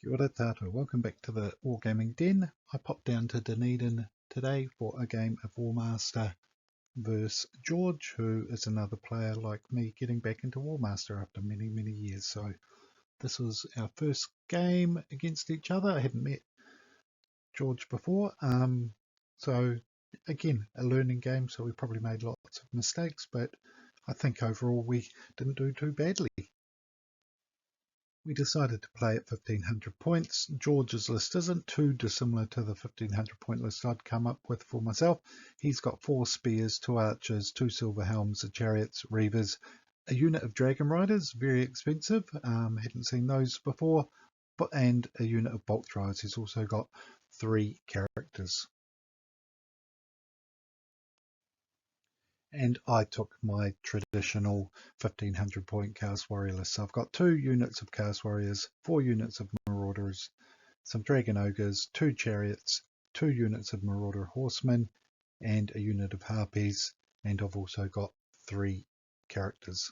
Kia ora tātou. Welcome back to the Wargaming Den. I popped down to Dunedin today for a game of Warmaster versus George, who is another player like me getting back into Warmaster after many years. So this was our first game against each other. I hadn't met George before. So again, a learning game, so we probably made lots of mistakes, but I think overall we didn't do too badly. We decided to play at 1500 points. George's list isn't too dissimilar to the 1500 point list I'd come up with for myself. He's got 4 spears, 2 archers, 2 silver helms, a chariots, reavers, a unit of dragon riders, very expensive, hadn't seen those before, and a unit of bolt throwers. He's also got 3 characters. And I took my traditional 1500 point Chaos Warrior list. So I've got 2 units of Chaos Warriors, 4 units of Marauders, some Dragon Ogres, 2 Chariots, 2 units of Marauder Horsemen, and a unit of Harpies, and I've also got 3 characters.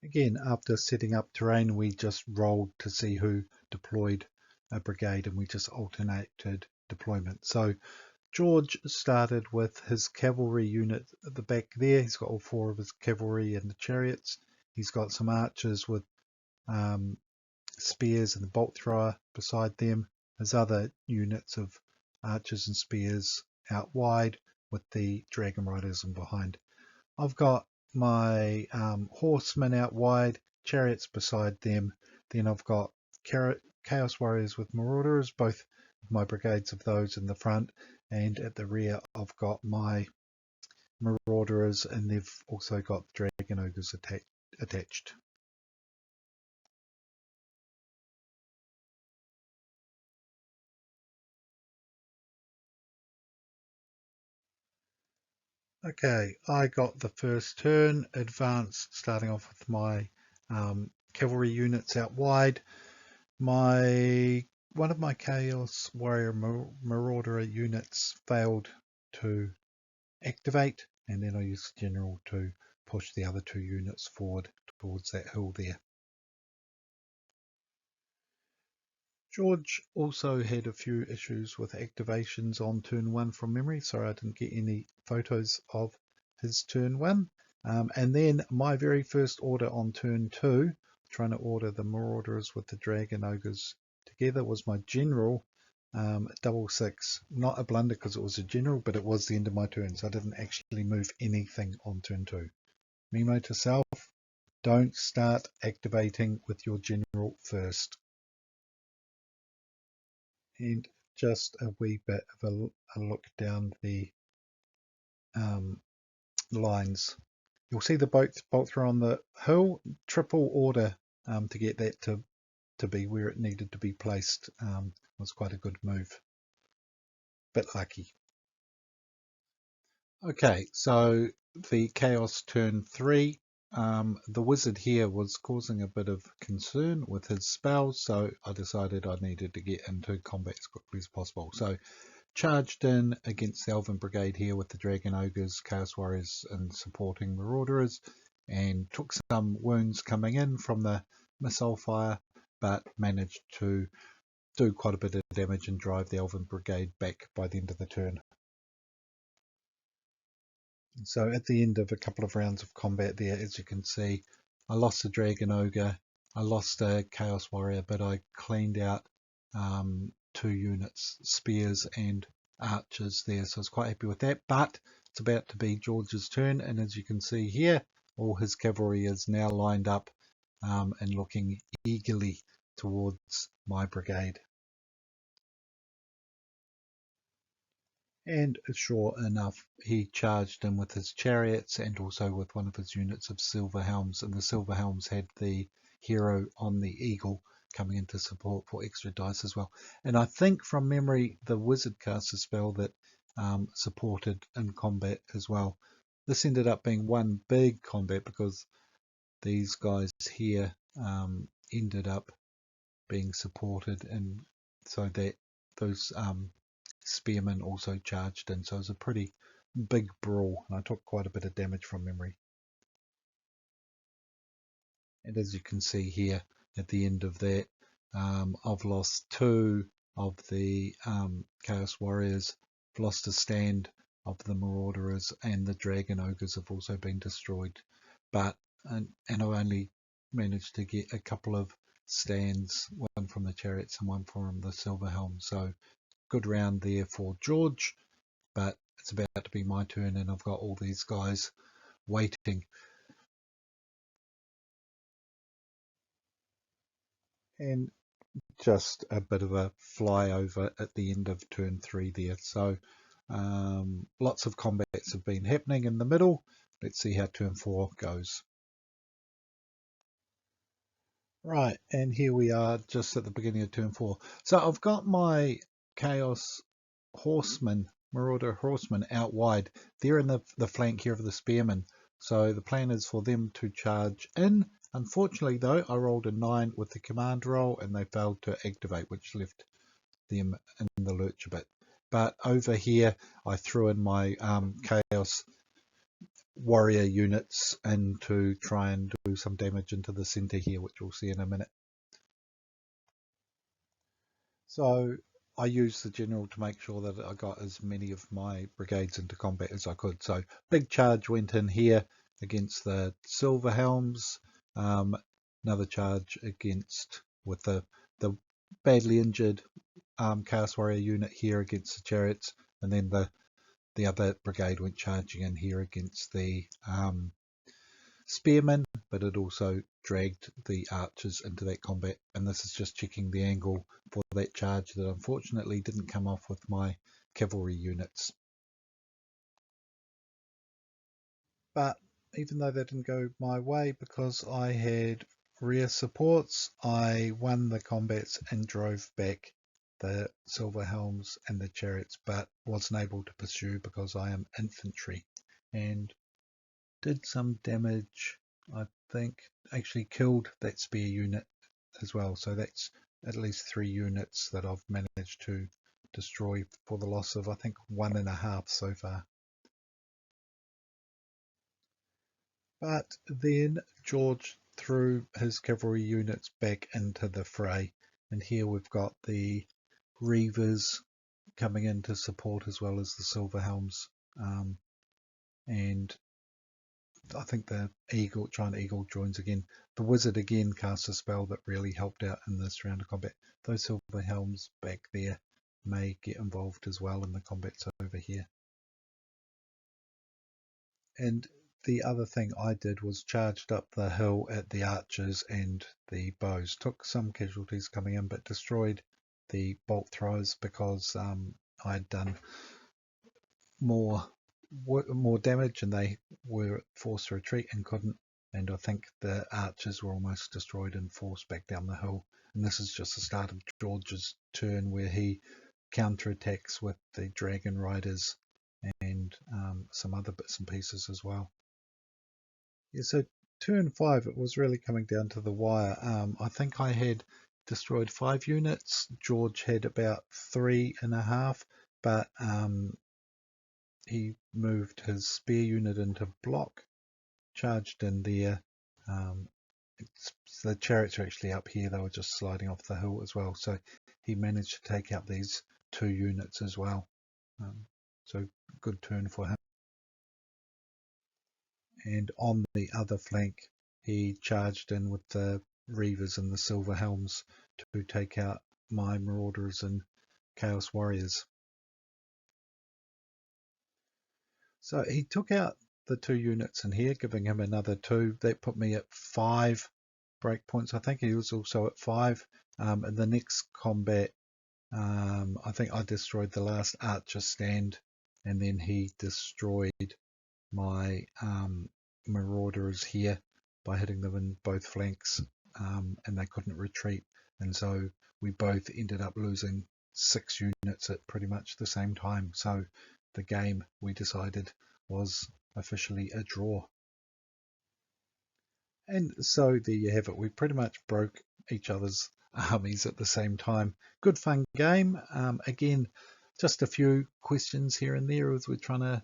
Again, after setting up terrain, we just rolled to see who deployed a brigade, and we just alternated deployment. So George started with his cavalry unit at the back there. He's got all 4 of his cavalry and the chariots. He's got some archers with spears and the bolt thrower beside them. His other units of archers and spears out wide with the dragon riders in behind. I've got my horsemen out wide, chariots beside them. Then I've got Chaos Warriors with Marauders, both my brigades of those in the front, and at the rear I've got my Marauders, and they've also got Dragon Ogres attached. Okay, I got the first turn, advanced, starting off with my cavalry units out wide. One of my Chaos Warrior Marauder units failed to activate, and then I used General to push the other 2 units forward towards that hill there. George also had a few issues with activations on turn 1 from memory. Sorry, I didn't get any photos of his turn 1. And then my very first order on turn 2, trying to order the Marauders with the Dragon Ogres together, was my General 6. Not a blunder because it was a General, but it was the end of my turn, so I didn't actually move anything on turn 2. Memo to self, don't start activating with your General first. And just a wee bit of a look down the lines. You'll see the bolt thrower on the hill. Triple order to get that to be where it needed to be placed was quite a good move. Bit lucky. Okay, so the Chaos turn 3. The wizard here was causing a bit of concern with his spells, so I decided I needed to get into combat as quickly as possible. So charged in against the Elven Brigade here with the Dragon Ogres, Chaos Warriors and supporting Marauders, and took some wounds coming in from the missile fire, but managed to do quite a bit of damage and drive the Elven Brigade back by the end of the turn. So at the end of a couple of rounds of combat there, as you can see, I lost a Dragon Ogre, I lost a Chaos Warrior, but I cleaned out 2 units, spears and archers there, so I was quite happy with that. But it's about to be George's turn, and as you can see here, all his cavalry is now lined up and looking eagerly towards my brigade. And sure enough, he charged in with his chariots and also with one of his units of silver helms, and the silver helms had the hero on the eagle coming into support for extra dice as well. And I think from memory the wizard cast a spell that supported in combat as well. This ended up being one big combat because these guys here ended up being supported, and so that those spearmen also charged in, so it was a pretty big brawl, and I took quite a bit of damage from memory. And as you can see here at the end of that, I've lost 2 of the Chaos Warriors. I've lost a stand of the Marauders, and the Dragon Ogres have also been destroyed. But and I only managed to get a couple of stands, one from the Chariots and one from the Silver Helm. So good round there for George, but it's about to be my turn, and I've got all these guys waiting. And just a bit of a flyover at the end of turn 3 there. So lots of combats have been happening in the middle. Let's see how turn 4 goes. Right, and here we are just at the beginning of turn 4. So I've got my Chaos Horsemen, Marauder Horsemen out wide. They're in the flank here of the Spearmen. So the plan is for them to charge in. Unfortunately though, I rolled a 9 with the command roll and they failed to activate, which left them in the lurch a bit. But over here, I threw in my Chaos Warrior units in to try and do some damage into the center here, which we'll see in a minute. So I used the general to make sure that I got as many of my brigades into combat as I could. So big charge went in here against the Silver Helms. Another charge against with the badly injured Chaos Warrior unit here against the Chariots, and then the other brigade went charging in here against the Spearmen, but it also dragged the archers into that combat. And this is just checking the angle for that charge that unfortunately didn't come off with my cavalry units. But even though that didn't go my way, because I had rear supports, I won the combats and drove back the Silver Helms and the Chariots, but wasn't able to pursue because I am infantry, and did some damage. I think actually killed that spear unit as well, so that's at least 3 units that I've managed to destroy for the loss of I think 1.5 so far. But then George threw his cavalry units back into the fray, and here we've got the Reavers coming in to support as well as the Silver Helms, and I think the Giant Eagle joins again. The Wizard again cast a spell that really helped out in this round of combat. Those Silver Helms back there may get involved as well in the combats over here. And the other thing I did was charged up the hill at the archers and the bows. Took some casualties coming in, but destroyed the bolt throwers because I had done more damage and they were forced to retreat and couldn't. And I think the archers were almost destroyed and forced back down the hill. And this is just the start of George's turn, where he counterattacks with the dragon riders and some other bits and pieces as well. Yeah, so turn 5, it was really coming down to the wire. I think I had destroyed 5 units. George had about 3.5, but he moved his spear unit into block, charged in there. The chariots are actually up here. They were just sliding off the hill as well. So he managed to take out these 2 units as well. So good turn for him. And on the other flank, he charged in with the Reavers and the Silver Helms to take out my Marauders and Chaos Warriors. So he took out the 2 units in here, giving him another 2. That put me at 5 breakpoints. I think he was also at 5. In the next combat, I think I destroyed the last archer stand, and then he destroyed my Marauders here by hitting them in both flanks, and they couldn't retreat, and so we both ended up losing 6 units at pretty much the same time. So the game, we decided, was officially a draw. And so there you have it. We pretty much broke each other's armies at the same time. Good fun game. Again, just a few questions here and there as we're trying to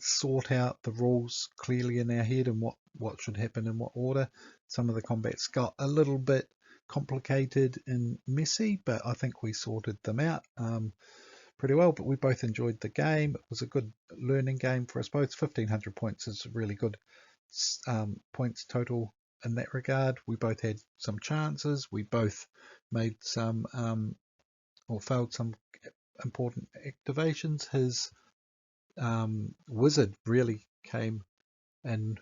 sort out the rules clearly in our head and what should happen in what order. Some of the combats got a little bit complicated and messy, but I think we sorted them out pretty well. But we both enjoyed the game. It was a good learning game for us both. 1,500 points is really good points total in that regard. We both had some chances. We both made some or failed some important activations. His wizard really came in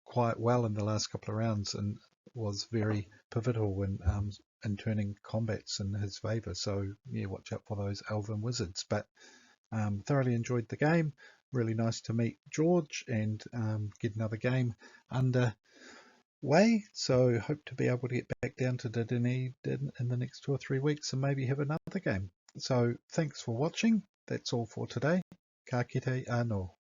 quite well in the last couple of rounds and was very pivotal in turning combats in his favour. So yeah, watch out for those elven wizards. But thoroughly enjoyed the game. Really nice to meet George and get another game underway. So hope to be able to get back down to Dunedin in the next 2 or 3 weeks and maybe have another game. So thanks for watching. That's all for today. Ka kite anō.